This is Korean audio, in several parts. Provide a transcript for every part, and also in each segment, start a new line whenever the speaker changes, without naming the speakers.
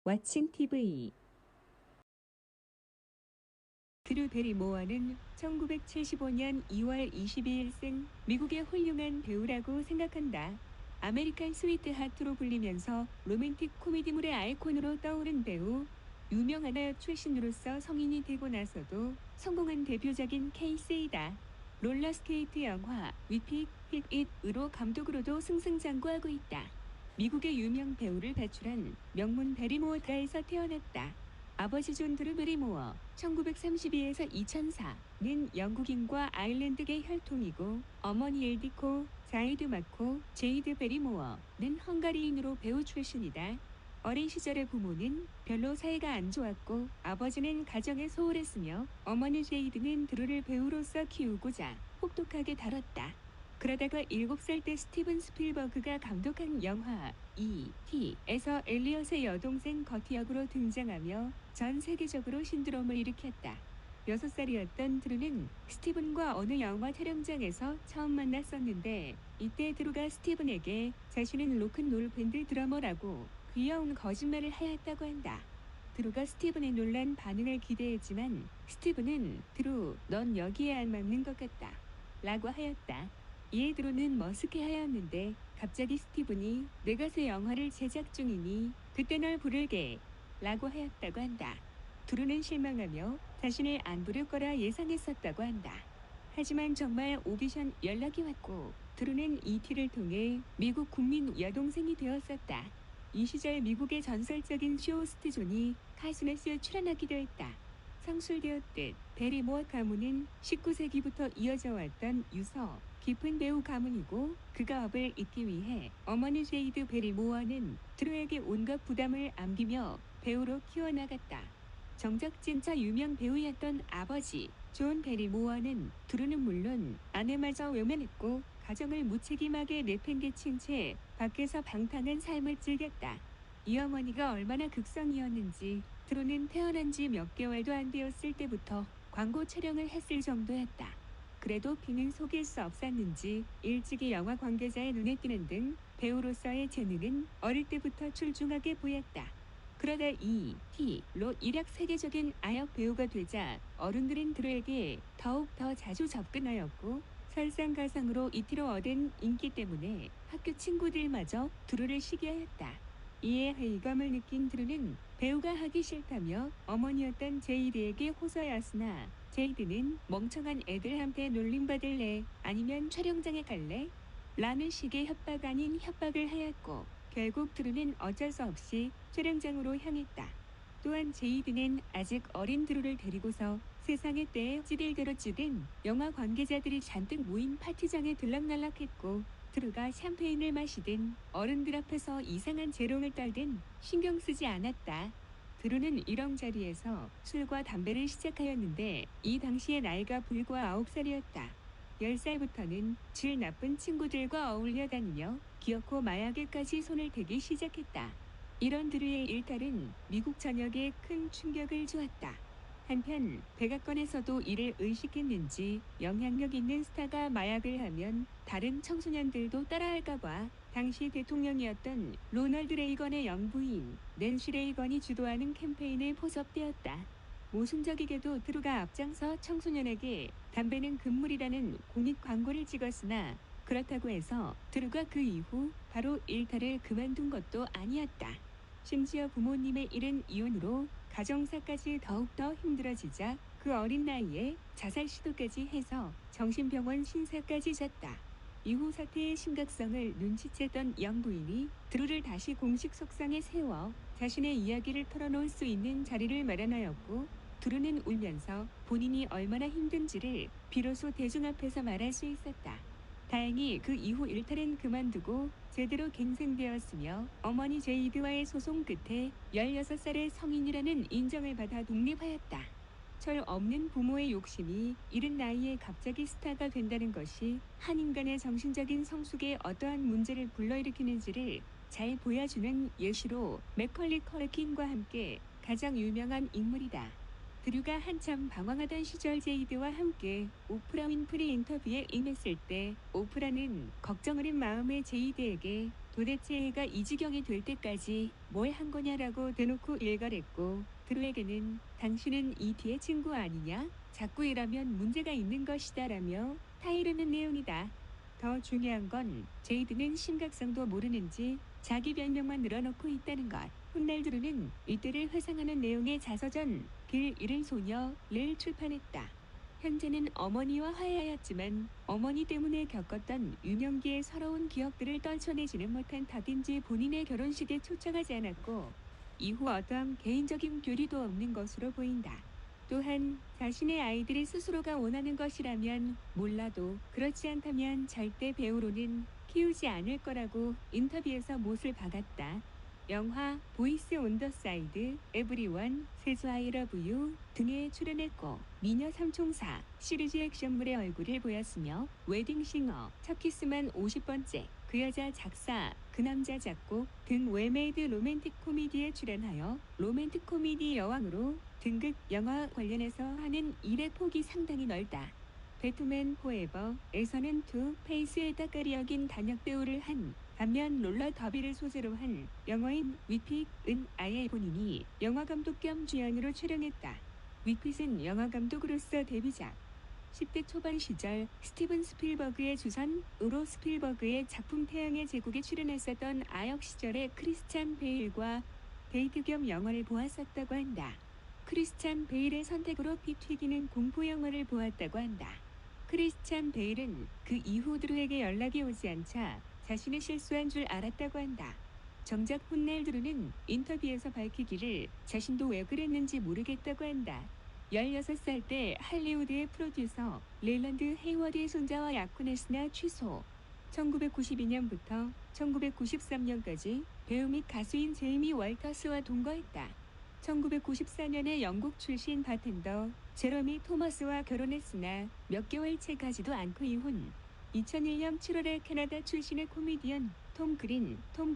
왓칭 TV. 드루 베리모어는 1975년 2월 22일 생 미국의 훌륭한 배우라고 생각한다. 아메리칸 스위트하트로 불리면서 로맨틱 코미디물의 아이콘으로 떠오른 배우, 유명 아나 출신으로서 성인이 되고 나서도 성공한 대표작인 케이스이다. 롤러스케이트 영화 위픽 픽잇으로 감독으로도 승승장구하고 있다. 미국의 유명 배우를 배출한 명문 베리모어가에서 태어났다. 아버지 존 드루 베리모어 1932에서 2004는 영국인과 아일랜드계 혈통이고, 어머니 엘디코 자이드 마코 제이드 베리모어는 헝가리인으로 배우 출신이다. 어린 시절의 부모는 별로 사이가 안 좋았고, 아버지는 가정에 소홀했으며 어머니 제이드는 드루를 배우로서 키우고자 혹독하게 다뤘다. 그러다가 7살 때 스티븐 스필버그가 감독한 영화 E.T.에서 엘리엇의 여동생 거티 역으로 등장하며 전 세계적으로 신드롬을 일으켰다. 6살이었던 드루는 스티븐과 어느 영화 촬영장에서 처음 만났었는데, 이때 드루가 스티븐에게 자신은 로큰롤 밴드 드러머라고 귀여운 거짓말을 하였다고 한다. 드루가 스티븐의 놀란 반응을 기대했지만 스티븐은 드루, 넌 여기에 안 맞는 것 같다 라고 하였다. 이에 드루는 머쓱해하였는데, 갑자기 스티븐이 내가 새 영화를 제작 중이니 그때 널 부를게 라고 하였다고 한다. 드루는 실망하며 자신을 안 부를 거라 예상했었다고 한다. 하지만 정말 오디션 연락이 왔고, 드루는 E.T.를 통해 미국 국민 여동생이 되었었다. 이 시절 미국의 전설적인 쇼호스트 존이 카스넷에 출연하기도 했다. 상술되었듯 베리모어 가문은 19세기부터 이어져 왔던 유서 깊은 배우 가문이고, 그가 업을 잇기 위해 어머니 제이드 베리모어는 드루에게 온갖 부담을 안기며 배우로 키워나갔다. 정작 진짜 유명 배우였던 아버지 존 베리모어는 드루는 물론 아내마저 외면했고, 가정을 무책임하게 내팽개친 채 밖에서 방탕한 삶을 즐겼다. 이 어머니가 얼마나 극성이었는지 드루는 태어난 지 몇 개월도 안 되었을 때부터 광고 촬영을 했을 정도였다. 그래도 비는 속일 수 없었는지 일찍이 영화 관계자의 눈에 띄는 등 배우로서의 재능은 어릴 때부터 출중하게 보였다. 그러다 E.T.로 일약 세계적인 아역 배우가 되자 어른들은 드루에게 더욱 더 자주 접근하였고, 설상가상으로 E.T.로 얻은 인기 때문에 학교 친구들마저 드루를 시기하였다. 이에 회의감을 느낀 드루는 배우가 하기 싫다며 어머니였던 제이드에게 호소하였으나, 제이드는 멍청한 애들한테 놀림받을래? 아니면 촬영장에 갈래? 라는 식의 협박 아닌 협박을 하였고, 결국 드루는 어쩔 수 없이 촬영장으로 향했다. 또한 제이드는 아직 어린 드루를 데리고서 세상의 때에 찌들 대로 찌든 영화 관계자들이 잔뜩 모인 파티장에 들락날락했고, 드루가 샴페인을 마시든 어른들 앞에서 이상한 재롱을 떨든 신경 쓰지 않았다. 드루는 이런 자리에서 술과 담배를 시작하였는데, 이 당시의 나이가 불과 9살이었다. 10살부터는 질 나쁜 친구들과 어울려 다니며 기어코 마약에까지 손을 대기 시작했다. 이런 드루의 일탈은 미국 전역에 큰 충격을 주었다. 한편 백악관에서도 이를 의식했는지 영향력 있는 스타가 마약을 하면 다른 청소년들도 따라할까봐 당시 대통령이었던 로널드 레이건의 영부인 낸시 레이건이 주도하는 캠페인에 포섭되었다. 모순적이게도 드루가 앞장서 청소년에게 담배는 금물이라는 공익 광고를 찍었으나, 그렇다고 해서 드루가 그 이후 바로 일탈을 그만둔 것도 아니었다. 심지어 부모님의 이른 이혼으로 가정사까지 더욱더 힘들어지자 그 어린 나이에 자살 시도까지 해서 정신병원 신세까지 졌다. 이후 사태의 심각성을 눈치챘던 영부인이 드루를 다시 공식 석상에 세워 자신의 이야기를 털어놓을 수 있는 자리를 마련하였고, 드루는 울면서 본인이 얼마나 힘든지를 비로소 대중 앞에서 말할 수 있었다. 다행히 그 이후 일탈은 그만두고 제대로 갱생되었으며, 어머니 제이드와의 소송 끝에 16살의 성인이라는 인정을 받아 독립하였다. 철 없는 부모의 욕심이 이른 나이에 갑자기 스타가 된다는 것이 한 인간의 정신적인 성숙에 어떠한 문제를 불러일으키는지를 잘 보여주는 예시로 맥컬리 컬킨과 함께 가장 유명한 인물이다. 드류가 한참 방황하던 시절 제이드와 함께 오프라 윈프리 인터뷰에 임했을 때 오프라는 걱정 어린 마음의 제이드에게 도대체 애가 이 지경이 될 때까지 뭘 한 거냐라고 대놓고 일갈했고, 드루에게는 당신은 이티의 친구 아니냐? 자꾸 이러면 문제가 있는 것이다라며 타이르는 내용이다. 더 중요한 건 제이드는 심각성도 모르는지 자기 변명만 늘어놓고 있다는 것. 훗날 드루는 이때를 회상하는 내용의 자서전 길 잃은 소녀를 출판했다. 현재는 어머니와 화해하였지만 어머니 때문에 겪었던 유년기의 서러운 기억들을 떨쳐내지는 못한 탓인지 본인의 결혼식에 초청하지 않았고 이후 어떠한 개인적인 교류도 없는 것으로 보인다. 또한 자신의 아이들이 스스로가 원하는 것이라면 몰라도 그렇지 않다면 절대 배우로는 키우지 않을 거라고 인터뷰에서 못을 박았다. 영화 보이스 온 더 사이드, 에브리원, 세수 아이 러브 유 등에 출연했고 미녀 삼총사 시리즈 액션물의 얼굴을 보였으며 웨딩싱어, 첫 키스만 50번째, 그 여자 작사, 그 남자 작곡 등 웰메이드 로맨틱 코미디에 출연하여 로맨틱 코미디 여왕으로 등극. 영화 관련해서 하는 일의 폭이 상당히 넓다. 배트맨 포에버에서는 투 페이스의 따까리 여긴 단역 배우를 한 반면 롤러 더비를 소재로 한 영화인 위핏은 아예 본인이 영화감독 겸 주연으로 출연했다. 위핏은 영화감독으로서 데뷔작 10대 초반 시절 스티븐 스필버그의 주선으로 스필버그의 작품 태양의 제국에 출연했었던 아역 시절의 크리스찬 베일과 데이트 겸 영화를 보았었다고 한다. 크리스찬 베일의 선택으로 피 튀기는 공포 영화를 보았다고 한다. 크리스찬 베일은 그 이후 드루에게 연락이 오지 않자 자신이 실수한 줄 알았다고 한다. 정작 훗날 드루는 인터뷰에서 밝히기를 자신도 왜 그랬는지 모르겠다고 한다. 16살 때 할리우드의 프로듀서 레일런드 헤이워드의 손자와 약혼했으나 취소. 1992년부터 1993년까지 배우 및 가수인 제이미 월터스와 동거했다. 1994년에 영국 출신 바텐더 제러미 토머스와 결혼했으나 몇 개월 채 가지도 않고 이혼. 2001년 7월에 캐나다 출신의 코미디언 톰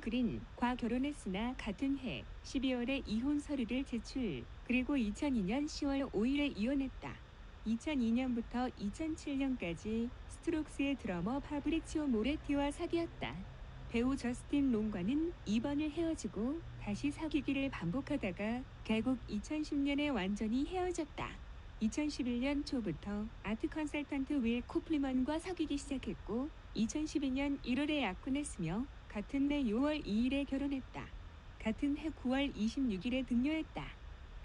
그린과 결혼했으나 같은 해 12월에 이혼 서류를 제출, 그리고 2002년 10월 5일에 이혼했다. 2002년부터 2007년까지 스트록스의 드러머 파브리치오 모레티와 사귀었다. 배우 저스틴 롱과는 2번을 헤어지고 다시 사귀기를 반복하다가 결국 2010년에 완전히 헤어졌다. 2011년 초부터 아트 컨설턴트 윌 코플리먼과 사귀기 시작했고 2012년 1월에 약혼했으며 같은 해 6월 2일에 결혼했다. 같은 해 9월 26일에 등려했다.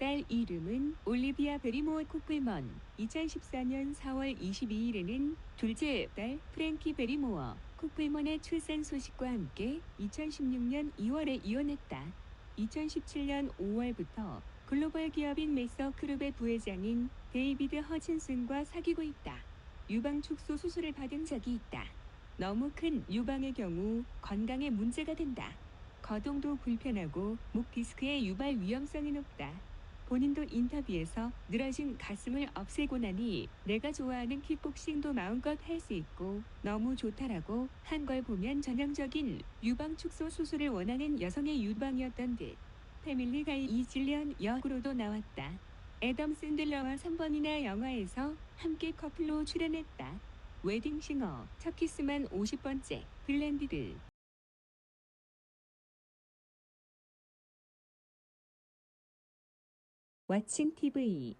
딸 이름은 올리비아 베리모어 코플먼. 2014년 4월 22일에는 둘째 딸 프랭키 베리모어 코플먼의 출산 소식과 함께 2016년 2월에 이혼했다. 2017년 5월부터 글로벌 기업인 메서크룹의 부회장인 데이비드 허친슨과 사귀고 있다. 유방 축소 수술을 받은 적이 있다. 너무 큰 유방의 경우 건강에 문제가 된다. 거동도 불편하고 목 디스크의 유발 위험성이 높다. 본인도 인터뷰에서 늘어진 가슴을 없애고 나니 내가 좋아하는 킥복싱도 마음껏 할 수 있고 너무 좋다라고 한 걸 보면 전형적인 유방 축소 수술을 원하는 여성의 유방이었던 듯. 패밀리 가이 이질리언 역으로도 나왔다. 애덤 샌들러와 3번이나 영화에서 함께 커플로 출연했다. 웨딩싱어, 첫 키스만 50번째, 블렌디드. 왓칭 TV